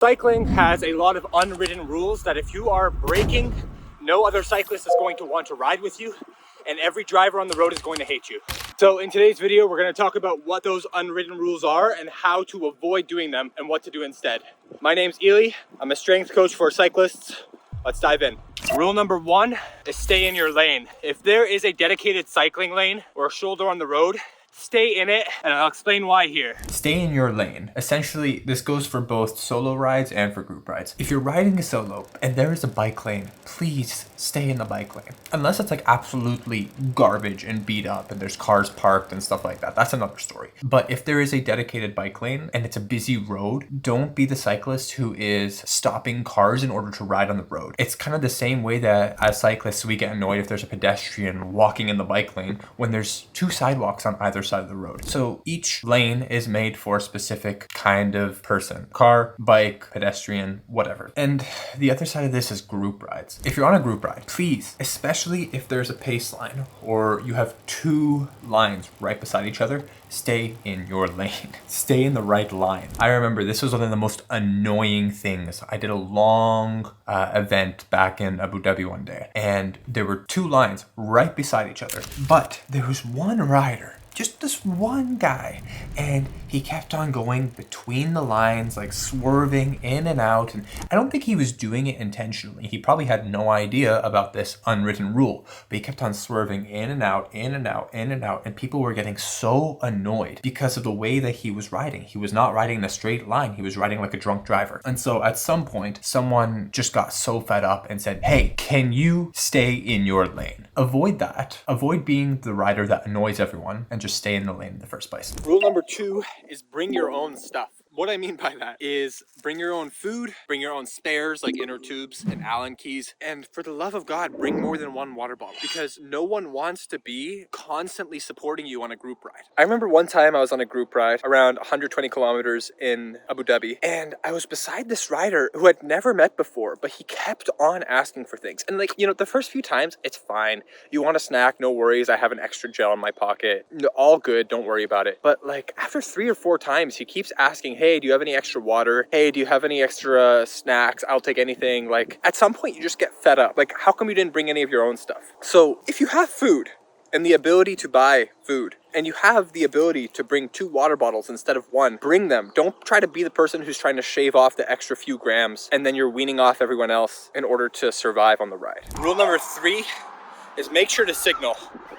Cycling has a lot of unwritten rules that if you are braking, no other cyclist is going to want to ride with you, and every driver on the road is going to hate you. So in today's video, we're going to talk about what those unwritten rules are and how to avoid doing them and what to do instead. My name's Ely. I'm a strength coach for cyclists. Let's dive in. Rule number one is stay in your lane. If there is a dedicated cycling lane or a shoulder on the road, stay in it, and I'll explain why here. Stay in your lane. Essentially, this goes for both solo rides and for group rides. If you're riding a solo and there is a bike lane, please stay in the bike lane. Unless it's like absolutely garbage and beat up and there's cars parked and stuff like that. That's another story. But if there is a dedicated bike lane and it's a busy road, don't be the cyclist who is stopping cars in order to ride on the road. It's kind of the same way that as cyclists, we get annoyed if there's a pedestrian walking in the bike lane when there's two sidewalks on either side of the road. So each lane is made for a specific kind of person. Car, bike, pedestrian, whatever. And the other side of this is group rides. If you're on a group ride, please, especially if there's a pace line or you have two lines right beside each other, stay in your lane. Stay in the right line. I remember this was one of the most annoying things. I did a long event back in Abu Dhabi one day, and there were two lines right beside each other, but there was one rider, just this one guy, and he kept on going between the lines, like swerving in and out, and I don't think he was doing it intentionally. He probably had no idea about this unwritten rule, but he kept on swerving in and out, in and out, in and out, and people were getting so annoyed because of the way that he was riding. He was not riding in a straight line. He was riding like a drunk driver. And so at some point, someone just got so fed up and said, hey, can you stay in your lane? Avoid that. Avoid being the rider that annoys everyone and just stay in the lane in the first place. Rule number two is bring your own stuff. What I mean by that is bring your own food, bring your own spares like inner tubes and Allen keys, and for the love of God, bring more than one water bottle because no one wants to be constantly supporting you on a group ride. I remember one time I was on a group ride around 120 kilometers in Abu Dhabi, and I was beside this rider who I'd never met before, but he kept on asking for things. And like, you know, the first few times, it's fine. You want a snack, no worries. I have an extra gel in my pocket. All good, don't worry about it. But like after 3 or 4 times, he keeps asking, hey, do you have any extra water? Hey, do you have any extra snacks? I'll take anything. Like at some point you just get fed up. Like how come you didn't bring any of your own stuff? So if you have food and the ability to buy food, and you have the ability to bring 2 water bottles instead of 1, bring them. Don't try to be the person who's trying to shave off the extra few grams and then you're weaning off everyone else in order to survive on the ride. Rule number 3 is make sure to signal.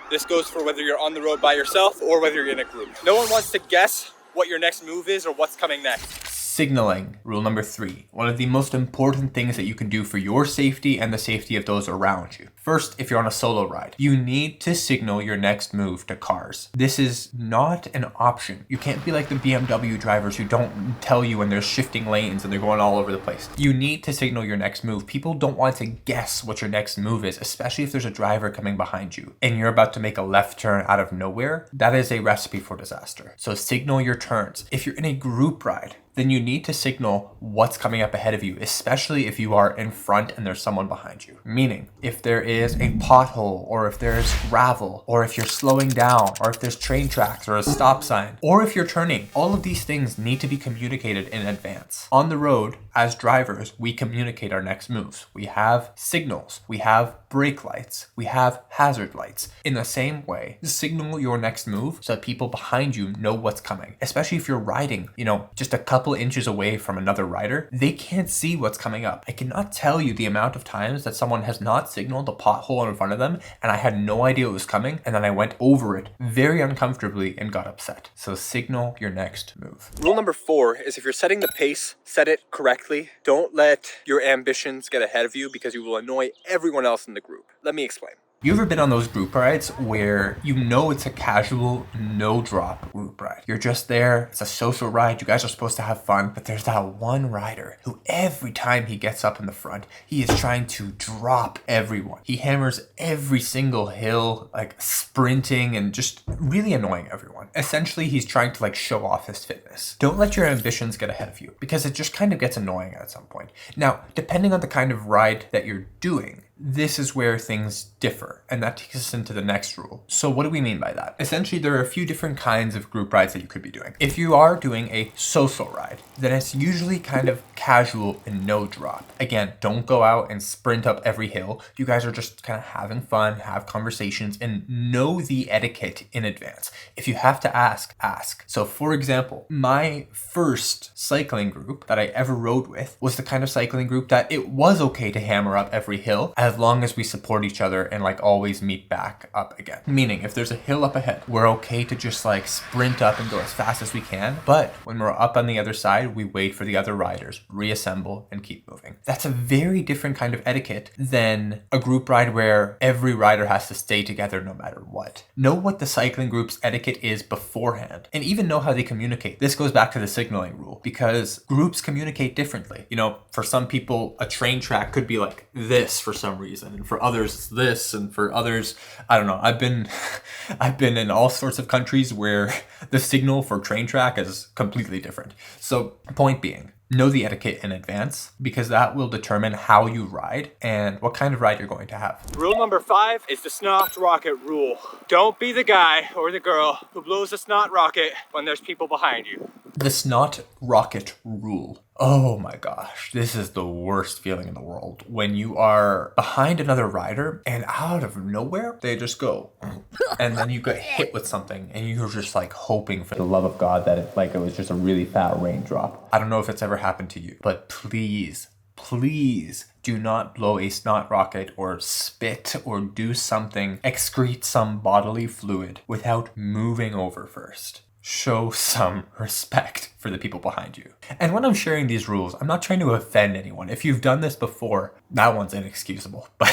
This goes for whether you're on the road by yourself or whether you're in a group. No one wants to guess what your next move is or what's coming next. Signaling, rule number 3. One of the most important things that you can do for your safety and the safety of those around you. First, if you're on a solo ride, you need to signal your next move to cars. This is not an option. You can't be like the BMW drivers who don't tell you when there's shifting lanes and they're going all over the place. You need to signal your next move. People don't want to guess what your next move is, especially if there's a driver coming behind you and you're about to make a left turn out of nowhere. That is a recipe for disaster. So signal your turns. If you're in a group ride, then you need to signal what's coming up ahead of you, especially if you are in front and there's someone behind you. Meaning, if there is a pothole, or if there's gravel, or if you're slowing down, or if there's train tracks or a stop sign, or if you're turning, all of these things need to be communicated in advance. On the road, as drivers, we communicate our next moves. We have signals, we have brake lights, we have hazard lights. In the same way, signal your next move so that people behind you know what's coming. Especially if you're riding, just a couple inches away from another rider, they can't see what's coming up. I cannot tell you the amount of times that someone has not signaled a pothole in front of them and I had no idea it was coming and then I went over it very uncomfortably and got upset. So signal your next move. Rule number 4 is if you're setting the pace, set it correctly. Don't let your ambitions get ahead of you because you will annoy everyone else in the group. Let me explain. You ever been on those group rides where you know it's a casual, no drop group ride? You're just there, it's a social ride, you guys are supposed to have fun, but there's that one rider who every time he gets up in the front, he is trying to drop everyone. He hammers every single hill, like sprinting and just really annoying everyone. Essentially, he's trying to show off his fitness. Don't let your ambitions get ahead of you because it just kind of gets annoying at some point. Now, depending on the kind of ride that you're doing, this is where things differ, and that takes us into the next rule. So what do we mean by that? Essentially, there are a few different kinds of group rides that you could be doing. If you are doing a social ride, then it's usually kind of casual and no drop. Again, don't go out and sprint up every hill. You guys are just kind of having fun, have conversations, and know the etiquette in advance. If you have to ask, ask. So for example, my first cycling group that I ever rode with was the kind of cycling group that it was okay to hammer up every hill as long as we support each other and like always meet back up again. Meaning if there's a hill up ahead, we're okay to just like sprint up and go as fast as we can. But when we're up on the other side, we wait for the other riders, reassemble, and keep moving. That's a very different kind of etiquette than a group ride where every rider has to stay together no matter what. Know what the cycling group's etiquette is beforehand, and even know how they communicate. This goes back to the signaling rule, because groups communicate differently. You know, for some people, a train track could be like this for some reason, and for others it's this, and for others, I don't know. I've been in all sorts of countries where the signal for train track is completely different. So point being, know the etiquette in advance, because that will determine how you ride and what kind of ride you're going to have. Rule number 5 is the snot rocket rule. Don't be the guy or the girl who blows a snot rocket when there's people behind you. The snot rocket rule. Oh my gosh, this is the worst feeling in the world. When you are behind another rider and out of nowhere, they just go, and then you get hit with something and you're just like hoping for the love of God that it was just a really fat raindrop. I don't know if it's ever happened to you, but please do not blow a snot rocket or spit or do something, excrete some bodily fluid without moving over first. Show some respect for the people behind you. And when I'm sharing these rules, I'm not trying to offend anyone. If you've done this before, that one's inexcusable. But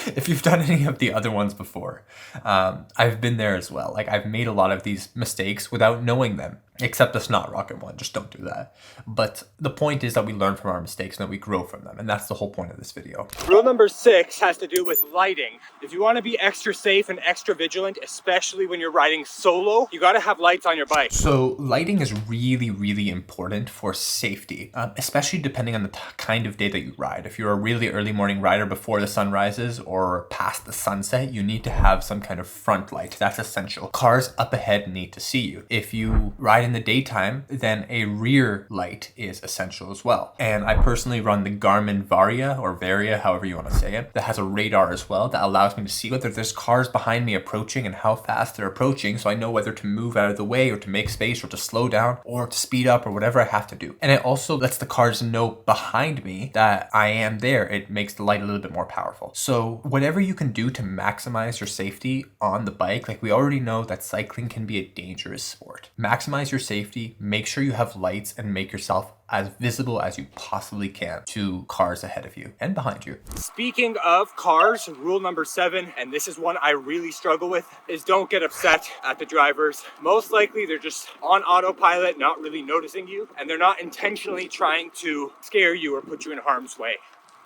if you've done any of the other ones before, I've been there as well. Like, I've made a lot of these mistakes without knowing them. Except the snot rocket one, just don't do that. But the point is that we learn from our mistakes and that we grow from them, and that's the whole point of this video. Rule number 6 has to do with lighting. If you want to be extra safe and extra vigilant, especially when you're riding solo, you got to have lights on your bike. So lighting is really, really important for safety, especially depending on the kind of day that you ride. If you're a really early morning rider before the sun rises or past the sunset, you need to have some kind of front light. That's essential. Cars up ahead need to see you. If you ride in the daytime, then a rear light is essential as well. And I personally run the Garmin Varia, or Varia, however you want to say it, that has a radar as well that allows me to see whether there's cars behind me approaching and how fast they're approaching, so I know whether to move out of the way or to make space or to slow down or to speed up or whatever I have to do. And it also lets the cars know behind me that I am there. It makes the light a little bit more powerful. So whatever you can do to maximize your safety on the bike, like we already know that cycling can be a dangerous sport. Maximize your safety, make sure you have lights, and make yourself as visible as you possibly can to cars ahead of you and behind you. Speaking of cars, rule number 7, and this is one I really struggle with, is don't get upset at the drivers. Most likely they're just on autopilot, not really noticing you, and they're not intentionally trying to scare you or put you in harm's way.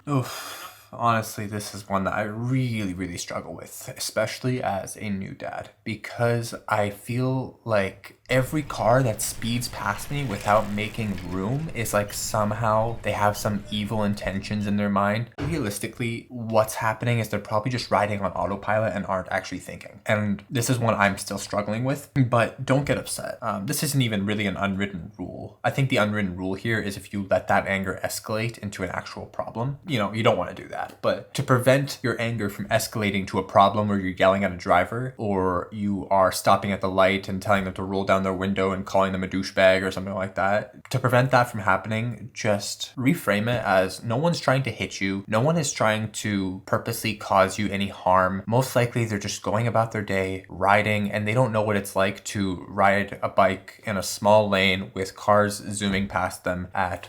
Oof. Honestly, this is one that I really, really struggle with, especially as a new dad, because I feel like every car that speeds past me without making room is like somehow they have some evil intentions in their mind. Realistically, what's happening is they're probably just riding on autopilot and aren't actually thinking. And this is one I'm still struggling with, but don't get upset. This isn't even really an unwritten rule. I think the unwritten rule here is if you let that anger escalate into an actual problem, you don't want to do that. But to prevent your anger from escalating to a problem where you're yelling at a driver or you are stopping at the light and telling them to roll down their window and calling them a douchebag or something like that, to prevent that from happening, just reframe it as no one's trying to hit you. No one is trying to purposely cause you any harm. Most likely they're just going about their day riding, and they don't know what it's like to ride a bike in a small lane with cars zooming past them at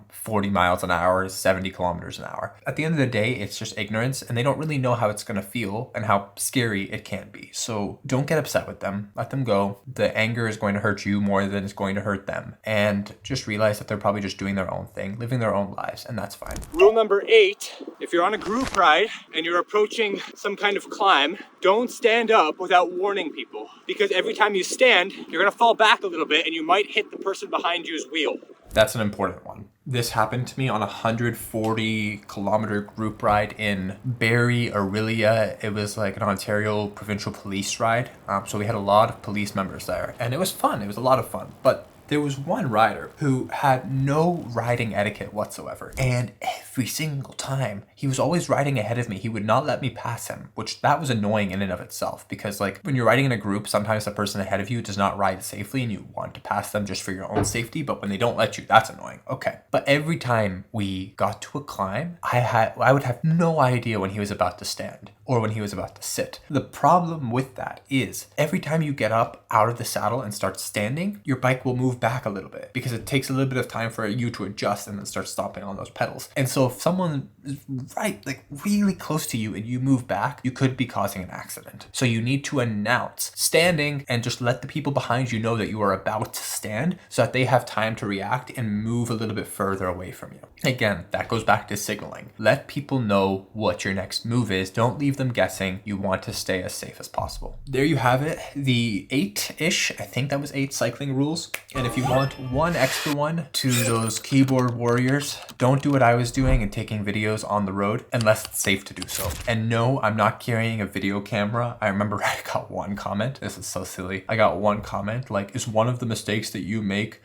40 miles an hour, 70 kilometers an hour. At the end of the day, it's just ignorance, and they don't really know how it's going to feel and how scary it can be. So don't get upset with them. Let them go. The anger is going to hurt you more than it's going to hurt them. And just realize that they're probably just doing their own thing, living their own lives, and that's fine. Rule number 8, if you're on a group ride and you're approaching some kind of climb, don't stand up without warning people. Because every time you stand, you're going to fall back a little bit and you might hit the person behind you's wheel. That's an important one. This happened to me on a 140-kilometer group ride in Barrie, Aurelia. It was like an Ontario provincial police ride. So we had a lot of police members there, and it was fun. It was a lot of fun. But there was one rider who had no riding etiquette whatsoever. And every single time, he was always riding ahead of me. He would not let me pass him, which that was annoying in and of itself. Because like when you're riding in a group, sometimes the person ahead of you does not ride safely and you want to pass them just for your own safety. But when they don't let you, that's annoying. Okay. But every time we got to a climb, I would have no idea when he was about to stand or when he was about to sit. The problem with that is every time you get up out of the saddle and start standing, your bike will move back a little bit because it takes a little bit of time for you to adjust and then start stomping on those pedals. And so if someone is right, like really close to you and you move back, you could be causing an accident. So you need to announce standing and just let the people behind you know that you are about to stand so that they have time to react and move a little bit further away from you. Again, that goes back to signaling. Let people know what your next move is. Don't leave them guessing. You want to stay as safe as possible. There you have it. The 8-ish, I think that was 8 cycling rules. And if you want one extra one to those keyboard warriors, don't do what I was doing and taking videos on the road unless it's safe to do so. And no, I'm not carrying a video camera. I remember I got one comment. This is so silly. I got one comment like, is one of the mistakes that you make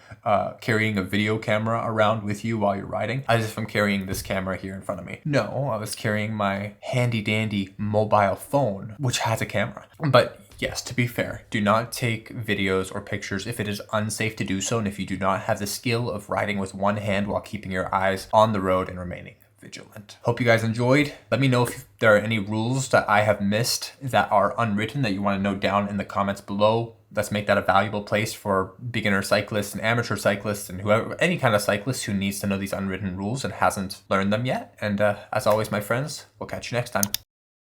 carrying a video camera around with you while you're riding? As if I'm carrying this camera here in front of me. No, I was carrying my handy dandy mobile phone, which has a camera. But yes, to be fair, do not take videos or pictures if it is unsafe to do so and if you do not have the skill of riding with one hand while keeping your eyes on the road and remaining vigilant. Hope you guys enjoyed. Let me know if there are any rules that I have missed that are unwritten that you want to note down in the comments below. Let's make that a valuable place for beginner cyclists and amateur cyclists and whoever, any kind of cyclist who needs to know these unwritten rules and hasn't learned them yet. And as always, my friends, we'll catch you next time.